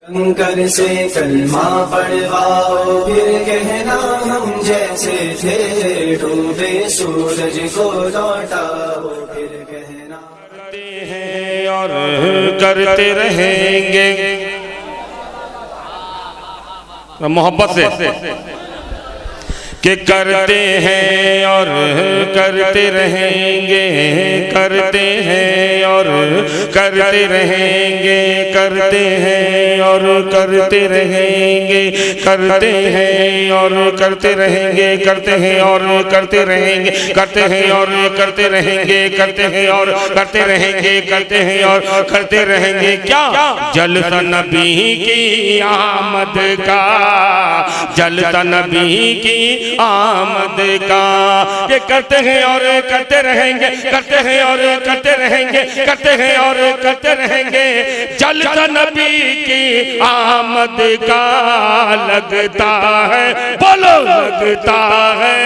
कंकर से कलमा पढ़वाओ फिर कहना हम जैसे थे, डूबे सूरज को लौटाओ फिर कहना। करते हैं और करते रहेंगे मोहब्बत से कि करते हैं और करते रहेंगे, करते हैं और करते रहेंगे, करते हैं और करते रहेंगे, करते हैं और करते रहेंगे, करते हैं और करते रहेंगे, करते हैं और करते रहेंगे, करते हैं और करते रहेंगे, करते हैं और करते रहेंगे। क्या जलता नबी की आमद का, जलता नबी की आमद का, ये करते हैं और करते रहेंगे, करते हैं और करते रहेंगे, करते हैं और करते रहेंगे। जलता नबी की आमद का लगता है, बोलो लगता है,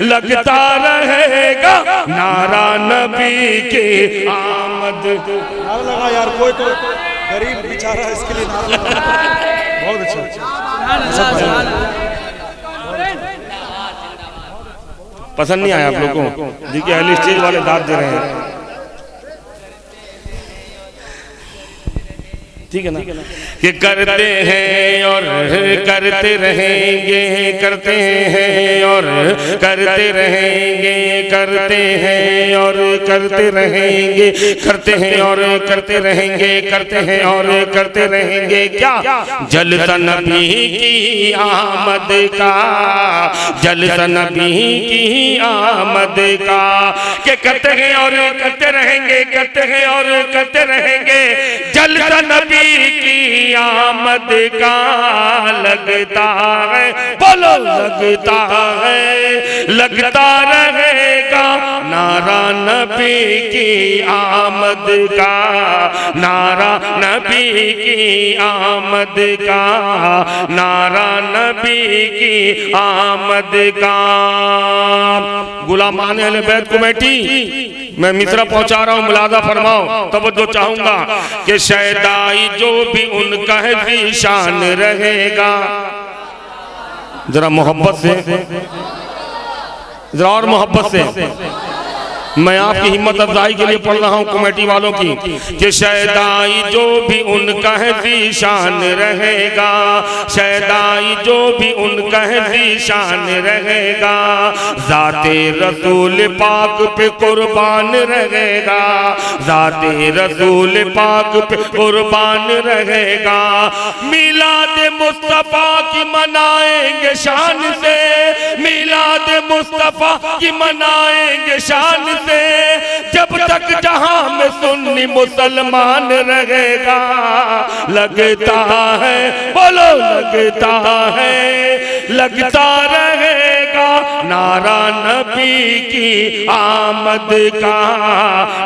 लगता रहेगा नारा नबी की आमद। नारा लगा यार, कोई तो गरीब बेचारा इसके लिए नारा लगा। बहुत अच्छा। पसंद नहीं आया आप लोगों को? देखिए अहले स्टेज वाले दाद दे रहे हैं, ठीक है ना? कि करते हैं और करते रहेंगे, करते हैं और करते रहेंगे, करते हैं और करते रहेंगे, करते हैं और करते रहेंगे, करते हैं और करते रहेंगे। क्या जलता नबी की आमद का, जलता नबी की आमद का, कि करते हैं और करते रहेंगे, करते हैं और करते रहेंगे। जलता नबी की आमद का लगता है, बोलो लगता है, लगता रहेगा नारा नबी की आमद का, नारा नबी की आमद का, नारा नबी की आमद का। गुलामान अहले बैत कमेटी मैं मिस्रा पहुंचा रहा हूं, मुलाजा फरमाओ, तवज्जो चाहूंगा कि शैदाई जो भी उनका है ज़ीशान रहेगा। जरा मोहब्बत से, जरा और मोहब्बत से मैं आपकी हिम्मत अफजाई के लिए पढ़ रहा हूँ कमेटी वालों की, कि शैदाई जो भी उनका है ज़ीशान रहेगा, शैदाई जो भी उनका है ज़ीशान रहेगा। ज़ाते रसूल पाक पे कुर्बान रहेगा, ज़ाते रसूल पाक पे कुर्बान रहेगा। मिलाद मुस्तफ़ा की मनाएंगे शान से, मिलाद मुस्तफ़ा की मनाएंगे शान से। जब तक जहां में सुन्नी मुसलमान रहेगा, लगता है, बोलो लगता है, लगता रहेगा नारा नबी की आमद का,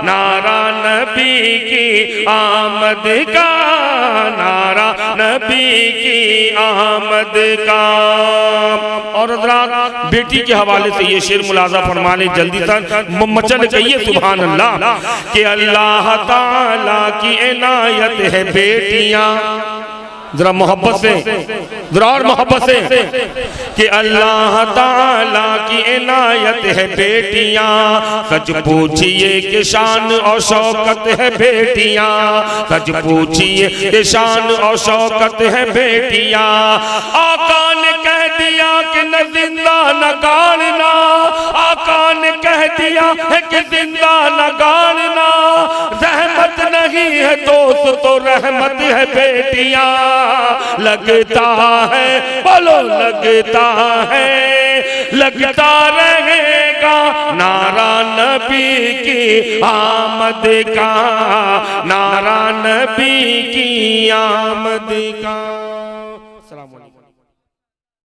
नारा नबी की आमद का, नारा नबी की आमद का। और बेटी के हवाले से ये शेर मुलाजा फरमाने जल्दी तक मचल गई है सुभान अल्लाह, कि अल्लाह ताला की इनायत है बेटियां। जरा मोहब्बत से, जरा और मोहब्बत से, कि अल्लाह ताला की इनायत है बेटियां। सच पूछिए कि शान और शौकत है बेटियां, सच पूछिए कि शान और शौकत है बेटियां। आका ने कह दिया कि न जिंदा न गाड़ना, आका ने कह दिया है कि जिंदा न गाड़ना। रहमत नहीं है दोस्त तो रहमत है बेटियां। लगता है, बोलो लगता है, लगता रहेगा नारा नबी की आमद का, नारा नबी की आमद का।